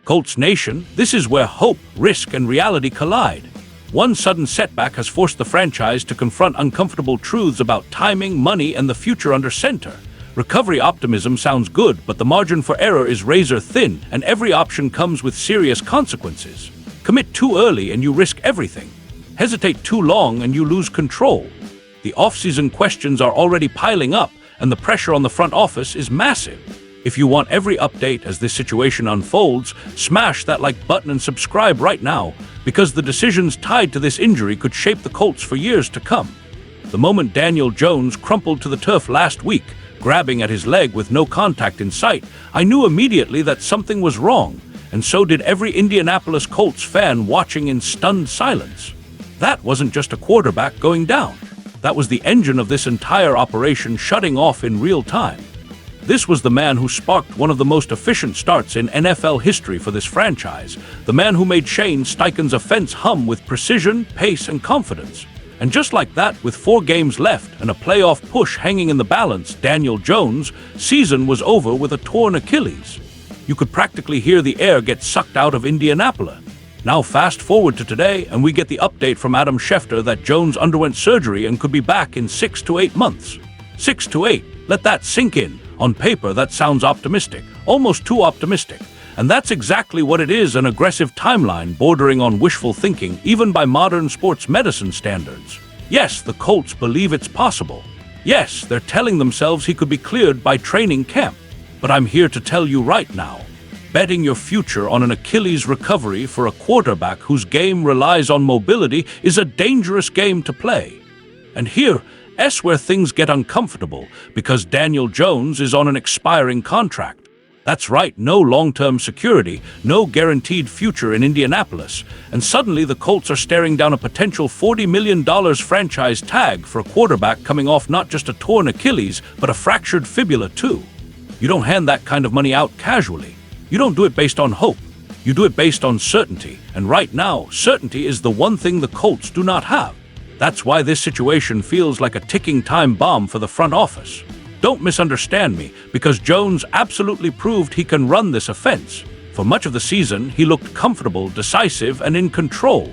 Colts Nation, this is where hope, risk, and reality collide. One sudden setback has forced the franchise to confront uncomfortable truths about timing, money, and the future under center. Recovery optimism sounds good, but the margin for error is razor thin, and every option comes with serious consequences. Commit too early and you risk everything. Hesitate too long and you lose control. The offseason questions are already piling up, and the pressure on the front office is massive. If you want every update as this situation unfolds, smash that like button and subscribe right now, because the decisions tied to this injury could shape the Colts for years to come. The moment Daniel Jones crumpled to the turf last week, grabbing at his leg with no contact in sight, I knew immediately that something was wrong, and so did every Indianapolis Colts fan watching in stunned silence. That wasn't just a quarterback going down. That was the engine of this entire operation shutting off in real time. This was the man who sparked one of the most efficient starts in NFL history for this franchise, the man who made Shane Steichen's offense hum with precision, pace, and confidence. And just like that, with 4 games left and a playoff push hanging in the balance, Daniel Jones' season was over with a torn Achilles. You could practically hear the air get sucked out of Indianapolis. Now fast forward to today, and we get the update from Adam Schefter that Jones underwent surgery and could be back in 6 to 8 months. 6 to 8, let that sink in. On paper, that sounds optimistic, almost too optimistic. And that's exactly what it is, an aggressive timeline bordering on wishful thinking, even by modern sports medicine standards. Yes, the Colts believe it's possible. Yes, they're telling themselves he could be cleared by training camp. But I'm here to tell you right now, betting your future on an Achilles recovery for a quarterback whose game relies on mobility is a dangerous game to play. And here's where things get uncomfortable, because Daniel Jones is on an expiring contract. That's right, no long-term security, no guaranteed future in Indianapolis, and suddenly the Colts are staring down a potential $40 million franchise tag for a quarterback coming off not just a torn Achilles, but a fractured fibula too. You don't hand that kind of money out casually. You don't do it based on hope. You do it based on certainty, and right now, certainty is the one thing the Colts do not have. That's why this situation feels like a ticking time bomb for the front office. Don't misunderstand me, because Jones absolutely proved he can run this offense. For much of the season, he looked comfortable, decisive, and in control.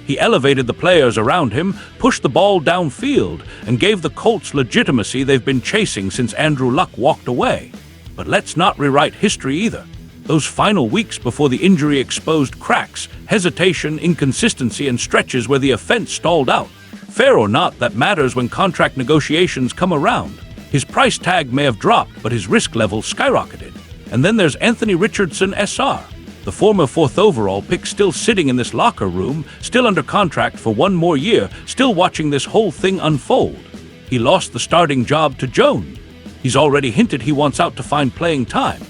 He elevated the players around him, pushed the ball downfield, and gave the Colts legitimacy they've been chasing since Andrew Luck walked away. But let's not rewrite history either. Those final weeks before the injury exposed cracks, hesitation, inconsistency, and stretches where the offense stalled out. Fair or not, that matters when contract negotiations come around. His price tag may have dropped, but his risk level skyrocketed. And then there's Anthony Richardson, SR, the former 4th overall pick, still sitting in this locker room, still under contract for 1 more year, still watching this whole thing unfold. He lost the starting job to Jones. He's already hinted he wants out to find playing time.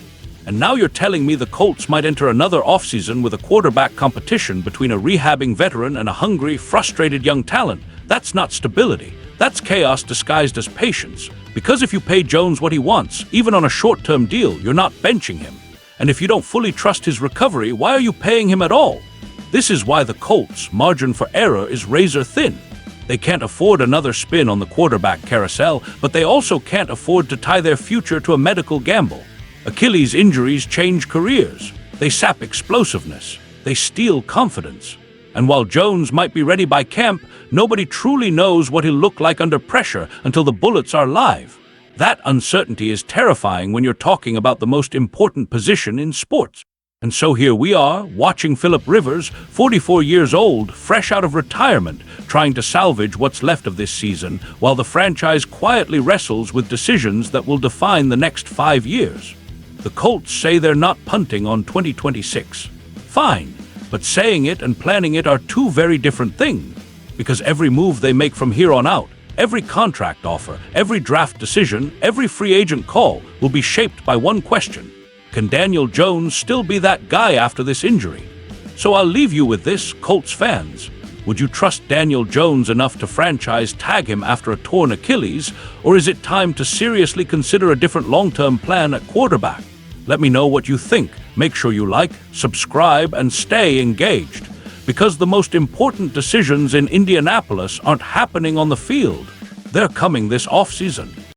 And now you're telling me the Colts might enter another offseason with a quarterback competition between a rehabbing veteran and a hungry, frustrated young talent. That's not stability. That's chaos disguised as patience. Because if you pay Jones what he wants, even on a short-term deal, you're not benching him. And if you don't fully trust his recovery, why are you paying him at all? This is why the Colts' margin for error is razor thin. They can't afford another spin on the quarterback carousel, but they also can't afford to tie their future to a medical gamble. Achilles injuries change careers. They sap explosiveness. They steal confidence. And while Jones might be ready by camp, nobody truly knows what he'll look like under pressure until the bullets are live. That uncertainty is terrifying when you're talking about the most important position in sports. And so here we are, watching Philip Rivers, 44 years old, fresh out of retirement, trying to salvage what's left of this season, while the franchise quietly wrestles with decisions that will define the next 5 years. The Colts say they're not punting on 2026. Fine. But saying it and planning it are 2 very different things, because every move they make from here on out, every contract offer, every draft decision, every free agent call will be shaped by one question. Can Daniel Jones still be that guy after this injury? So I'll leave you with this, Colts fans. Would you trust Daniel Jones enough to franchise tag him after a torn Achilles, or is it time to seriously consider a different long-term plan at quarterback? Let me know what you think. Make sure you like, subscribe, and stay engaged. Because the most important decisions in Indianapolis aren't happening on the field. They're coming this offseason.